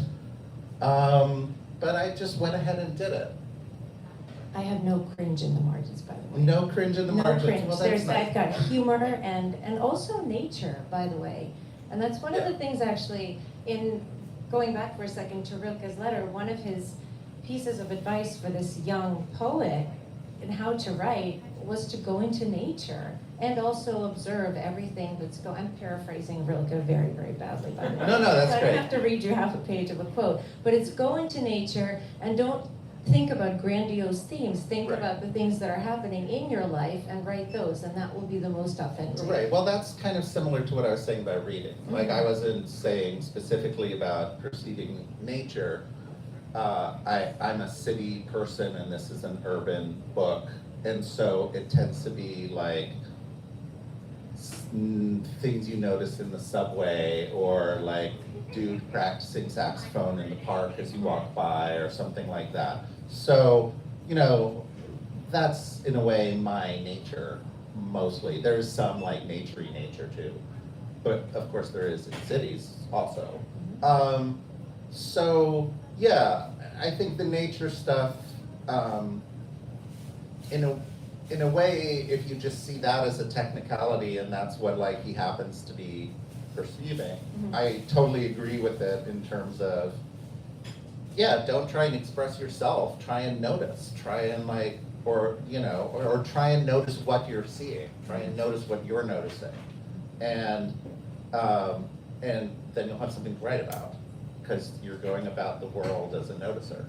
I just went ahead and did it. I have no cringe in the margins, by the way. No cringe in the No margins. cringe. Well, that's nice. I've got humor and also nature, by the way. And that's one of the things actually, in going back for a second to Rilke's letter, one of his pieces of advice for this young poet in how to write was to go into nature and also observe everything that's going. I'm paraphrasing Rilke very, very badly, by the way. No, that's so I great. don't have to read you half a page of a quote, but it's go into nature and don't think about grandiose themes. Think Right. about the things that are happening in your life and write those, and that will be the most authentic. Right, well, that's kind of similar to what I was saying about reading. Like, I wasn't saying specifically about perceiving nature. I'm a city person, and this is an urban book, and so it tends to be like things you notice in the subway, or like dude practicing saxophone in the park as you walk by, or something like that. So, that's in a way my nature, mostly. There's some like naturey nature too, but of course there is in cities also. So yeah, I think the nature stuff, in a way, if you just see that as a technicality and that's what like he happens to be perceiving, I totally agree with it in terms of, yeah, don't try and express yourself, try and notice, try and like, or try and notice what you're seeing, try and notice what you're noticing. And then you'll have something to write about, because you're going about the world as a noticer.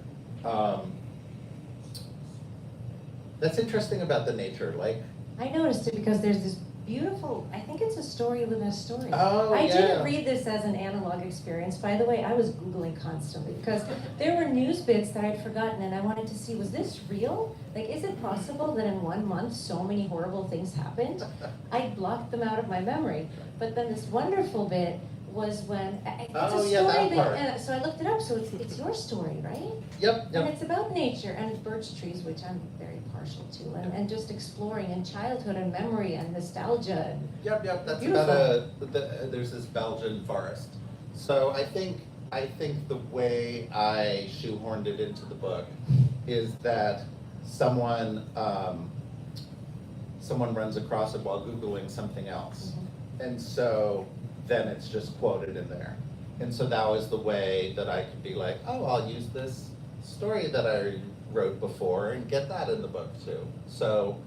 That's interesting about the nature, like. I noticed it because there's this beautiful, I think it's a story within a story. Oh, I yeah. didn't read this as an analog experience. By the way, I was Googling constantly because there were news bits that I'd forgotten and I wanted to see, was this real? Like, is it possible that in 1 month so many horrible things happened? I blocked them out of my memory. But then this wonderful bit was when, it's a story that part. and so I looked it up, so it's your story, right? Yep. And it's about nature and birch trees, which I'm very partial to, and just exploring and childhood and memory and nostalgia. Yep, that's Beautiful. about there's this Belgian forest. So I think the way I shoehorned it into the book is that someone runs across it while Googling something else. And so then it's just quoted in there. And so that was the way that I could be like, oh, I'll use this story that I wrote before and get that in the book too. So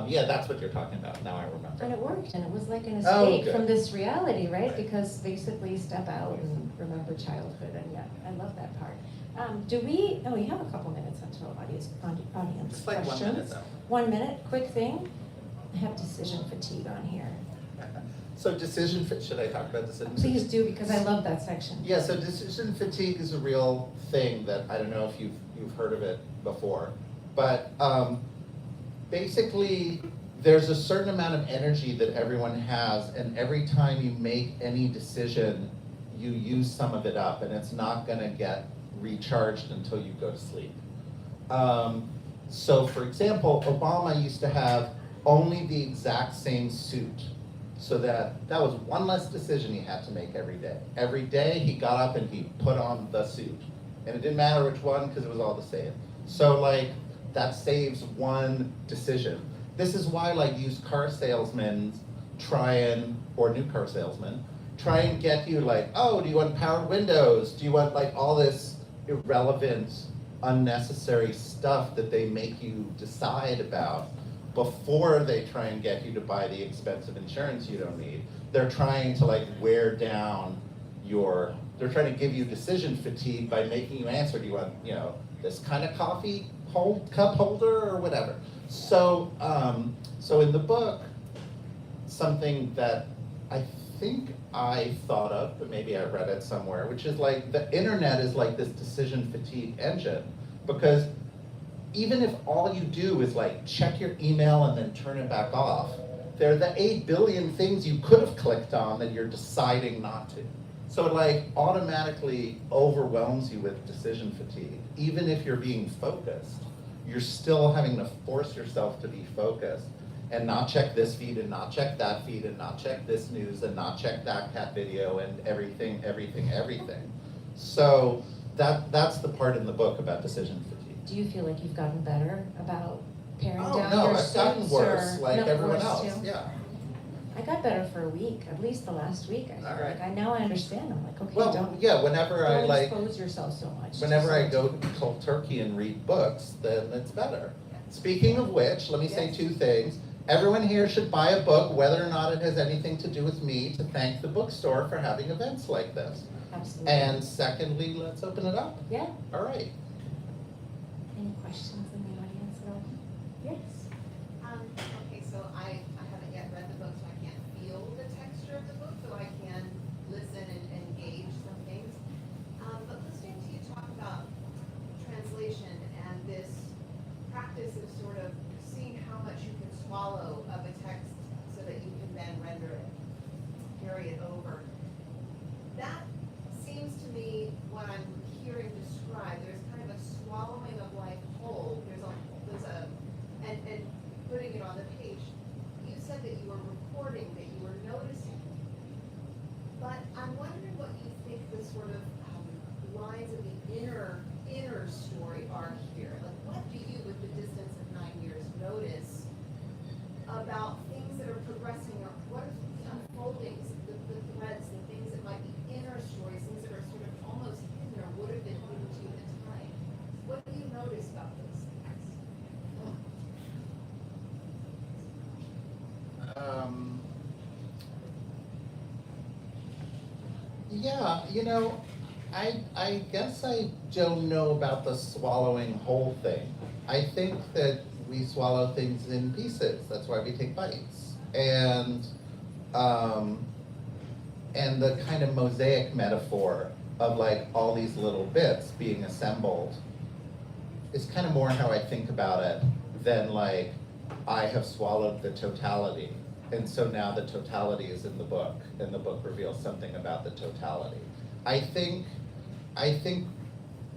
yeah, that's what you're talking about. Now I remember. And it worked, and it was like an Oh, escape good. from this reality, right? Right. Because basically step out and remember childhood, and yeah, I love that part. We have a couple minutes until audience Just like questions. 1 minute though. 1 minute, quick thing. I have decision fatigue on here. So should I talk about decision Please fatigue? do, because I love that section. Yeah, so decision fatigue is a real thing that I don't know if you've heard of it before, but basically there's a certain amount of energy that everyone has, and every time you make any decision, you use some of it up, and it's not gonna get recharged until you go to sleep. So for example, Obama used to have only the exact same suit. So that was one less decision he had to make every day. Every day he got up and he put on the suit. And it didn't matter which one because it was all the same. So like that saves one decision. This is why like used car salesmen or new car salesmen try and get you like, oh, do you want powered windows? Do you want like all this irrelevant, unnecessary stuff that they make you decide about before they try and get you to buy the expensive insurance you don't need. They're trying to like wear down they're trying to give you decision fatigue by making you answer, do you want, this kind of coffee cup holder or whatever. So, so in the book, something that I think I thought of, but maybe I read it somewhere, which is like the internet is like this decision fatigue engine, because even if all you do is like check your email and then turn it back off, they're the 8 billion things you could have clicked on that you're deciding not to. So it like automatically overwhelms you with decision fatigue. Even if you're being focused, you're still having to force yourself to be focused and not check this feed and not check that feed and not check this news and not check that cat video and everything. So that's the part in the book about decision fatigue. Do you feel like you've gotten better about paring Oh, down no, your I've gotten suits, worse, or like no, everyone worse else, too? yeah. I got better for a week, at least the last week. I feel All right. like now I understand. I'm like, okay, Well, don't yeah, whenever I like, expose yourself so much. whenever I Just- go cold turkey and read books, then it's better. Speaking of which, let me say Yes. 2 things. Everyone here should buy a book, whether or not it has anything to do with me, to thank the bookstore for having events like this. Absolutely. And secondly, let's open it up. Yeah. All right. Any questions in the audience at all? Yes. Okay, so I haven't yet read the book, so I can't feel the texture of the book, so I can listen and gauge some things. But listening to you talk about translation and this practice of sort of seeing how much you can swallow of a text so that you can then render it, carry it over. That seems to me what I'm hearing described. There's kind of a swallowing of life whole. And putting it on the page. You said that you were recording, that you were noticing. But I'm wondering what you think the sort of lines of the inner story are here. Like, what do you, with the distance of 9 years, notice about things that are progressing, or what are the unfoldings, the threads, the things that might be inner stories, things that are sort of almost hidden or would have been hidden to you at the time? What do you notice about those things? Yeah, I guess I don't know about the swallowing whole thing. I think that we swallow things in pieces. That's why we take bites. And the kind of mosaic metaphor of like all these little bits being assembled is kind of more how I think about it than like I have swallowed the totality. And so now the totality is in the book, and the book reveals something about the totality. I think, I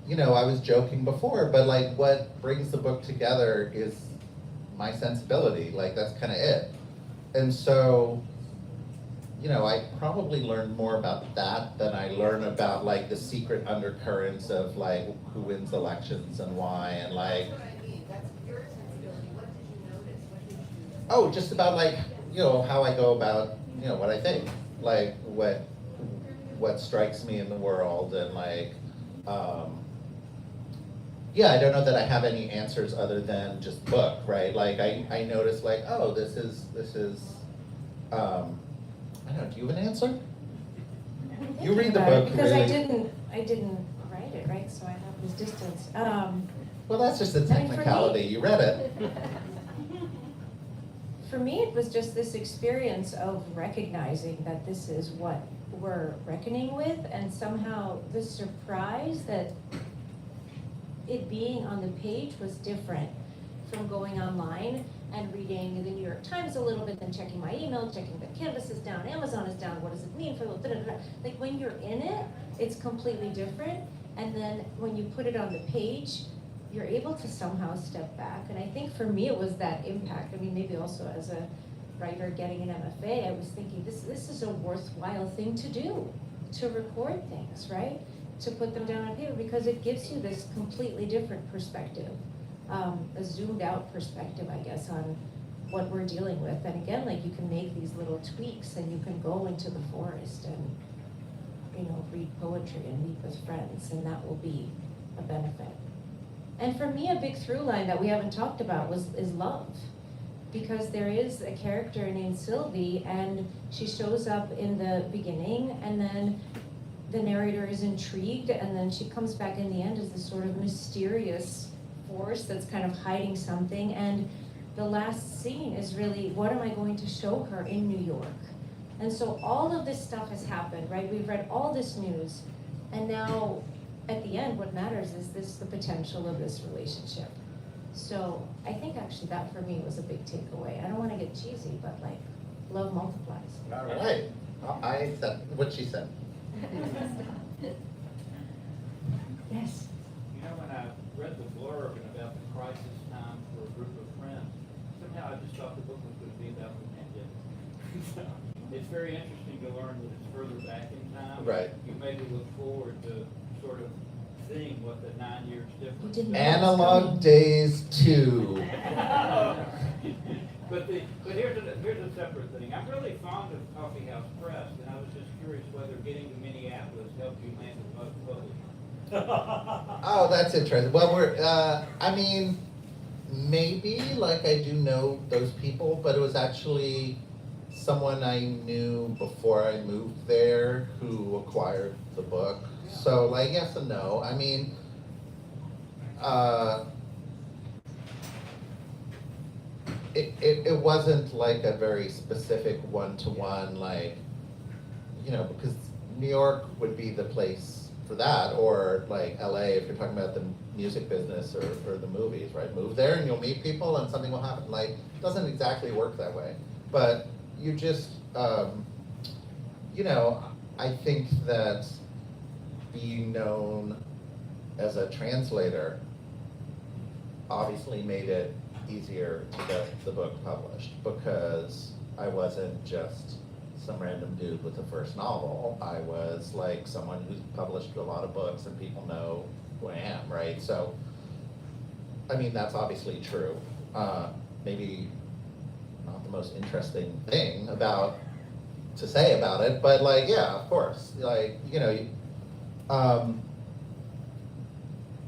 was joking before, but like what brings the book together is my sensibility, like that's kind of it. And so, I probably learned more about that than I learn about like the secret undercurrents of like who wins elections and why, and like, That's what I mean. That's your sensibility. What did you notice? What did you? oh, just about like, how I go about, what I think, like what strikes me in the world, and like, yeah, I don't know that I have any answers other than just book, right? Like I notice like, oh, this is, I don't know, do you have an answer? You read the book, Because really. I didn't write it, right, so I have this distance. Well, that's just a I mean, for me- technicality, you read it. For me, it was just this experience of recognizing that this is what we're reckoning with, and somehow the surprise that it being on the page was different from going online and reading the New York Times a little bit, then checking my email, checking that Canvas is down, Amazon is down, what does it mean for the da-da-da-da. Like when you're in it, it's completely different, and then when you put it on the page, you're able to somehow step back. And I think for me, it was that impact. I mean, maybe also as a writer getting an MFA, I was thinking this is a worthwhile thing to do, to record things, right? To put them down on paper, because it gives you this completely different perspective, a zoomed out perspective, I guess, on what we're dealing with. And again, like you can make these little tweaks, and you can go into the forest and, read poetry and meet with friends, and that will be a benefit. And for me, a big through line that we haven't talked about is love. Because there is a character named Sylvie, and she shows up in the beginning, and then the narrator is intrigued, and then she comes back in the end as this sort of mysterious force that's kind of hiding something. And the last scene is really, what am I going to show her in New York? And so all of this stuff has happened, right? We've read all this news, and now at the end, what matters is the potential of this relationship. So I think actually that for me was a big takeaway. I don't want to get cheesy, but like, love multiplies. All right, I accept what she said. Yes. You know, when I read the blurb and about the crisis time for a group of friends, somehow I just thought the book was going to be about the pandemic. So, it's very interesting to learn that it's further back in time. Right. You maybe look forward to sort of seeing what the 9 years difference. You didn't is. Analog Days 2. But here's a separate thing. I'm really fond of Coffee House Press, and I was just curious whether getting to Minneapolis helped you land the most published. Oh, that's interesting. Well, I mean, maybe, like I do know those people, but it was actually someone I knew before I moved there who acquired the book. So, like, yes and no. I mean, it wasn't like a very specific one-to-one, like, you know, because New York would be the place for that, or like LA if you're talking about the music business or the movies, right? Move there and you'll meet people and something will happen. Like, it doesn't exactly work that way. But you just, you know, I think that being known as a translator obviously made it easier to get the book published, because I wasn't just some random dude with a first novel. I was like someone who's published a lot of books and people know who I am, right? So, I mean, that's obviously true. Maybe not the most interesting thing to say about it, but like, yeah, of course. Like, you know,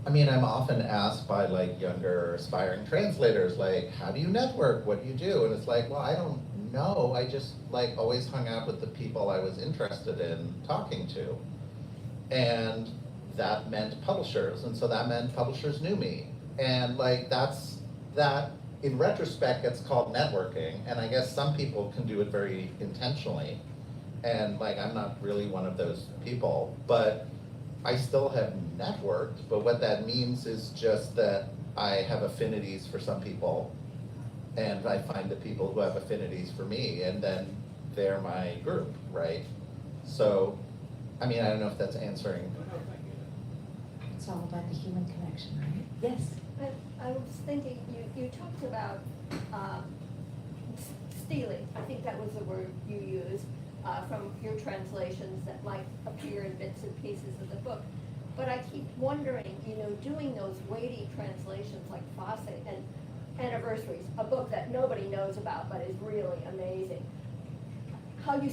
I mean, I'm often asked by like younger aspiring translators, like, how do you network? What do you do? And it's like, well, I don't know. I just like always hung out with the people I was interested in talking to. And that meant publishers. And so that meant publishers knew me. And like, that in retrospect gets called networking. And I guess some people can do it very intentionally. And like, I'm not really one of those people, but I still have networked, but what that means is just that I have affinities for some people, and I find the people who have affinities for me, and then they're my group, right? So, I mean, I don't know if that's answering. It's all about the human connection, right? Yes. I was thinking, you talked about stealing, I think that was the word you used, from your translations that might appear in bits and pieces of the book. But I keep wondering, you know, doing those weighty translations like Fawcett and Anniversaries, a book that nobody knows about but is really amazing, how you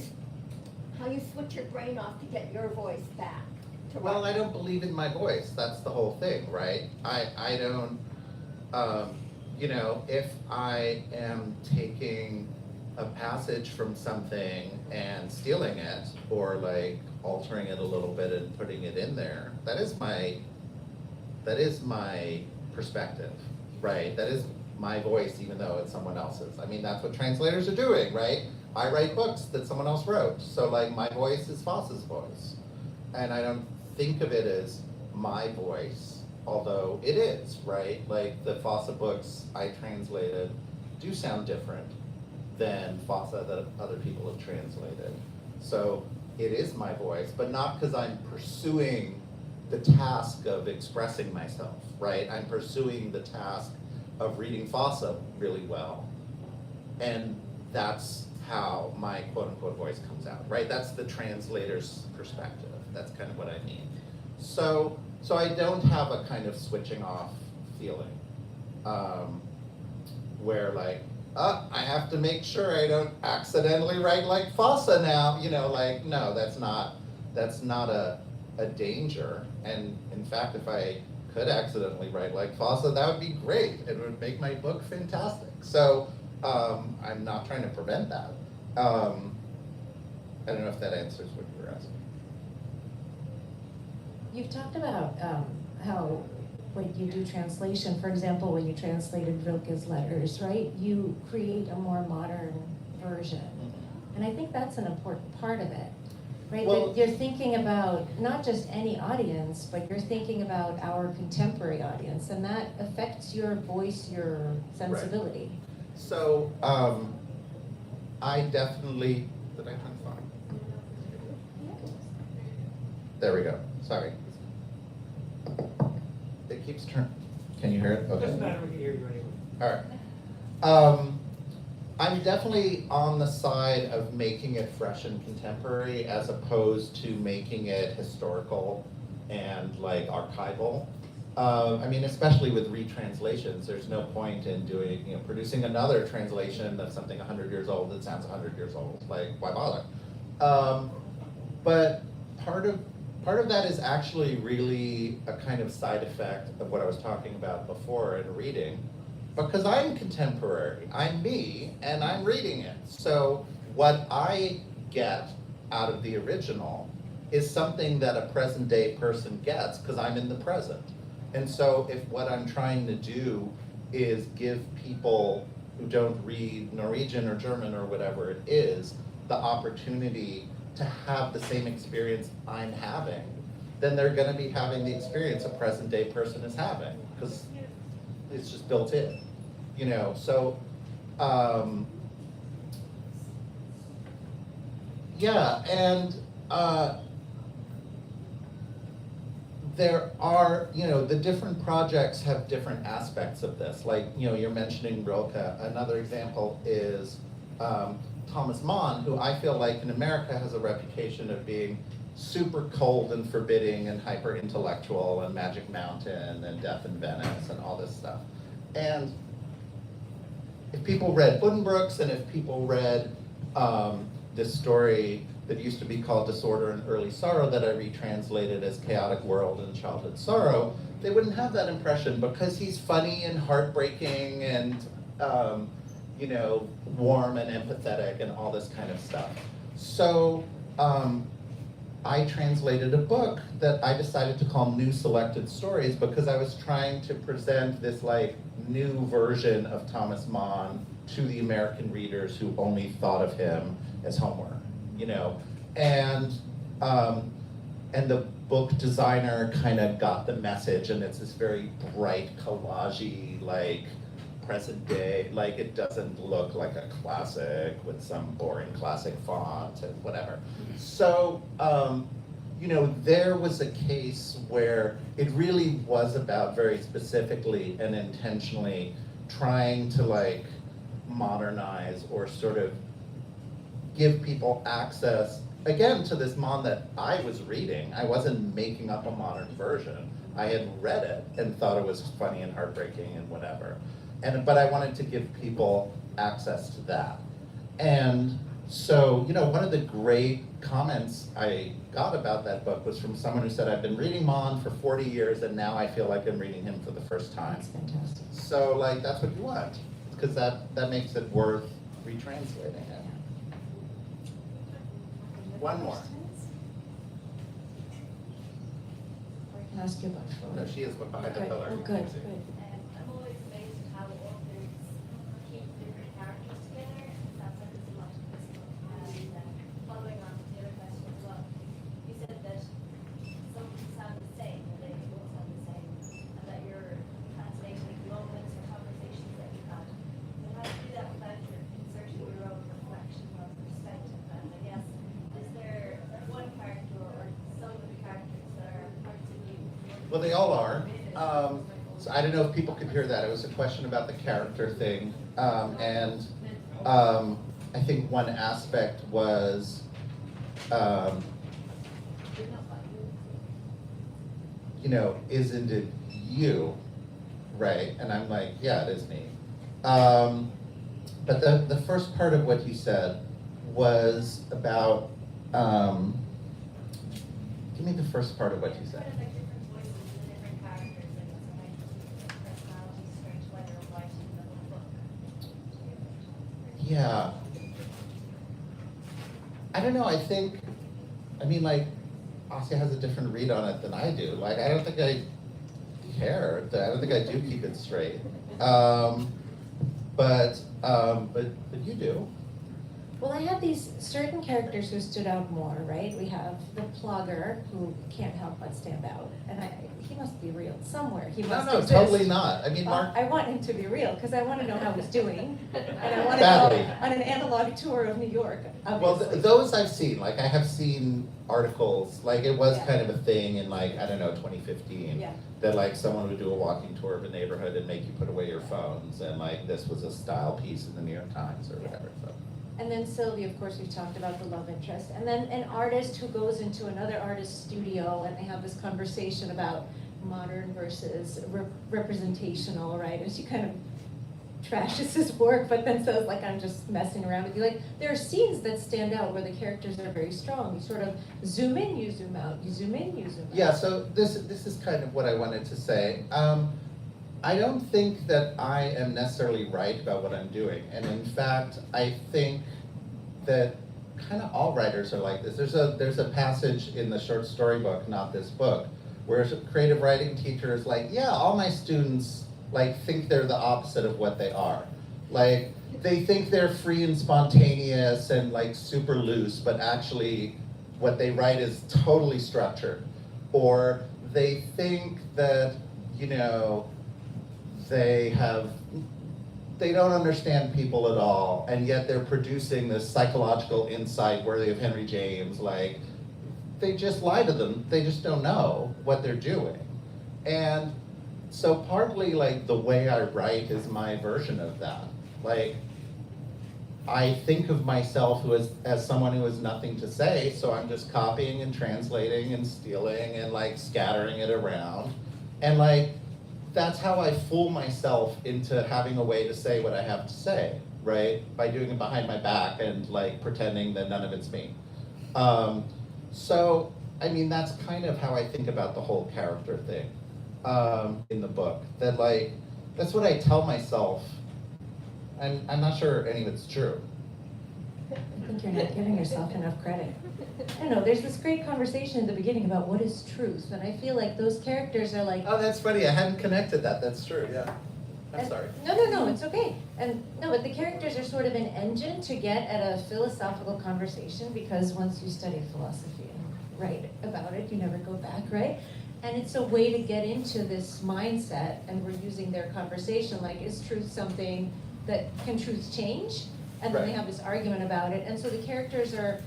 switch your brain off to get your voice back. Well, I don't believe in my voice. That's the whole thing, right? I don't, you know, if I am taking a passage from something and stealing it, or like altering it a little bit and putting it in there, that is my perspective, right? That is my voice, even though it's someone else's. I mean, that's what translators are doing, right? I write books that someone else wrote, so like my voice is Foss's voice. And I don't think of it as my voice, although it is, right? Like the Fosse books I translated do sound different than Fosse that other people have translated. So it is my voice, but not because I'm pursuing the task of expressing myself, right? I'm pursuing the task of reading Fosse really well. And that's how my quote unquote voice comes out, right? That's the translator's perspective. That's kind of what I mean. So I don't have a kind of switching off feeling where like, I have to make sure I don't accidentally write like Fosse now, you know, like, no, that's not a danger. And in fact, if I could accidentally write like Fosse, that would be great. It would make my book fantastic. So I'm not trying to prevent that. I don't know if that answers what you were asking. You've talked about how when you do translation, for example, when you translated Rilke's letters, right, you create a more modern version. And I think that's an important part of it. right? Well- That you're thinking about not just any audience, but you're thinking about our contemporary audience, and that affects your voice, your sensibility. So, I definitely, did I turn the phone? There we go, sorry. It keeps turning, can you hear it? Okay. Doesn't matter, we can hear you anyway. All right. I'm definitely on the side of making it fresh and contemporary as opposed to making it historical and like archival. I mean, especially with retranslations, there's no point in doing, producing another translation of something 100 years old that sounds 100 years old. Like, why bother? But part of that is actually really a kind of side effect of what I was talking about before in reading. Because I'm contemporary, I'm me, and I'm reading it. So what I get out of the original is something that a present day person gets because I'm in the present. And so if what I'm trying to do is give people who don't read Norwegian or German or whatever it is, the opportunity to have the same experience I'm having, then they're gonna be having the experience a present day person is having, because it's just built in. So, yeah, and there are, the different projects have different aspects of this. Like, you're mentioning Rilke. Another example is Thomas Mann, who I feel like in America has a reputation of being super cold and forbidding and hyper intellectual and Magic Mountain and Death in Venice and all this stuff. And if people read Buddenbrooks and if people read this story that used to be called Disorder and Early Sorrow that I retranslated as Chaotic World and Childhood Sorrow, they wouldn't have that impression because he's funny and heartbreaking and warm and empathetic and all this kind of stuff. So I translated a book that I decided to call New Selected Stories because I was trying to present this like new version of Thomas Mann to the American readers who only thought of him as Homer, and the book designer kind of got the message, and it's this very bright collagey, like present day, like it doesn't look like a classic with some boring classic font and whatever. So, there was a case where it really was about very specifically and intentionally trying to like modernize or sort of give people access, again, to this Mann that I was reading. I wasn't making up a modern version. I had read it and thought it was funny and heartbreaking and whatever. But I wanted to give people access to that. And so, one of the great comments I got about that book was from someone who said, I've been reading Mann for 40 years and now I feel like I'm reading him for the first time. That's fantastic. So like, that's what you want, because that makes it worth retranslating it. One more. I can ask you about No, Freud. she is behind the Good. pillar. Oh, good, good. I'm always amazed at how authors keep different characters together. That's like there's a lot of this book. And following on to the other question as well, you said that some sound the same, or they both sound the same, and that you're translating moments or conversations that you've had. But how do you do that without inserting your own reflection or perspective? And I guess, is there one character or some of the characters that are parts of you? Well, they all are. So I don't know if people could hear that. It was a question about the character thing. I think one aspect was, isn't it you, right? And I'm like, yeah, it is me. But the first part of what you said was about, give me the first part of what you said. Kind of like different voices and different characters, and so like different personalities stretch when you're writing the book. Yeah. I don't know, like, Asya has a different read on it than I do. Like, I don't think I care. I don't think I do keep it straight. But you do. Well, I have these certain characters who stood out more, right? We have the plugger who can't help but stand out, and he must be real somewhere. He must No, exist. totally not. I mean, Mark, I want him to be real because I want to know how he's doing, and I want to Badly. go on an analog tour of New York. well, Obviously. those I've seen. Like, I have seen articles. Like, it was Yeah. kind of a thing in, like, I don't know, 2015. Yeah. That, like, someone would do a walking tour of a neighborhood and make you put away your phones, and, like, this was a style piece in the New York Times or whatever. So. And then Sylvia, of course, we've talked about the love interest. And then an artist who goes into another artist's studio and they have this conversation about modern versus representational, right? And she kind of trashes his work, but then says, like, I'm just messing around with you. Like, there are scenes that stand out where the characters are very strong. You sort of zoom in, you zoom out. You zoom in, you zoom out. Yeah, so this is kind of what I wanted to say. I don't think that I am necessarily right about what I'm doing. And in fact, I think that kind of all writers are like this. There's a passage in the short story book, not this book, where a creative writing teacher is like, yeah, all my students like think they're the opposite of what they are. Like, they think they're free and spontaneous and like super loose, but actually what they write is totally structured. Or they think that, you know, they don't understand people at all, and yet they're producing this psychological insight worthy of Henry James. Like, they just lie to them. They just don't know what they're doing. And so partly, like, the way I write is my version of that. Like, I think of myself as someone who has nothing to say, so I'm just copying and translating and stealing and like scattering it around. And like, that's how I fool myself into having a way to say what I have to say, right? By doing it behind my back and like pretending that none of it's me. So, I mean, that's kind of how I think about the whole character thing in the book. That like, that's what I tell myself. And I'm not sure any of it's true. I think you're not giving yourself enough credit. I don't know, there's this great conversation at the beginning about what is truth, and I feel like those characters are like... Oh, that's funny. I hadn't connected that. That's true, yeah. I'm sorry. No, it's okay. And no, but the characters are sort of an engine to get at a philosophical conversation, because once you study philosophy and write about it, you never go back, right? And it's a way to get into this mindset, and we're using their conversation, like, is truth something that, can truth change? And then they Right. have this argument about it, and so the characters are,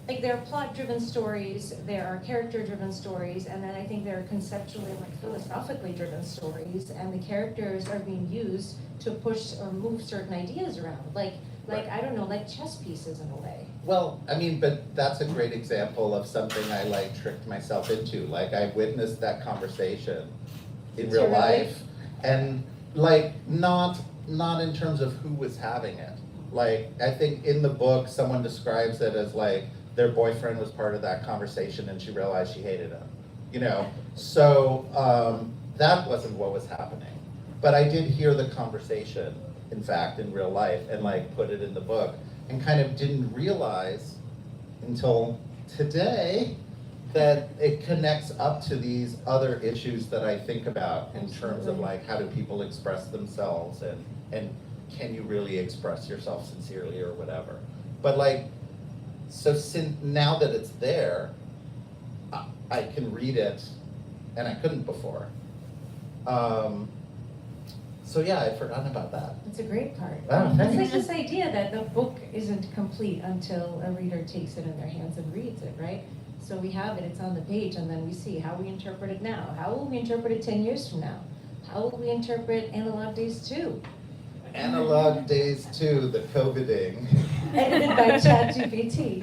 like, there are plot-driven stories, there are character-driven stories, and then I think there are conceptually, like, philosophically driven stories, and the characters are being used to push or move certain ideas around, like Right. I don't know, like chess pieces in a way. Well, I mean, but that's a great example of something I like tricked myself into. Like, I witnessed that conversation in Did real you really? life, and like not in terms of who was having it. Like, I think in the book someone describes it as like their boyfriend was part of that conversation and she realized she hated him. You know, so that wasn't what was happening. But I did hear the conversation, in fact, in real life, and like put it in the book, and kind of didn't realize until today that it connects up to these other issues that I think about in terms of like, how do people express themselves, and can you really express yourself sincerely or whatever. But like, so now that it's there, I can read it, and I couldn't before. So yeah, I'd forgotten about that. It's a great part. Oh, It's like thanks. this idea that the book isn't complete until a reader takes it in their hands and reads it, right? So we have it, it's on the page, and then we see how we interpret it now. How will we interpret it 10 years from now? How will we interpret Analog Days 2? Analog Days 2, the COVIDing. Edited by ChatGPT.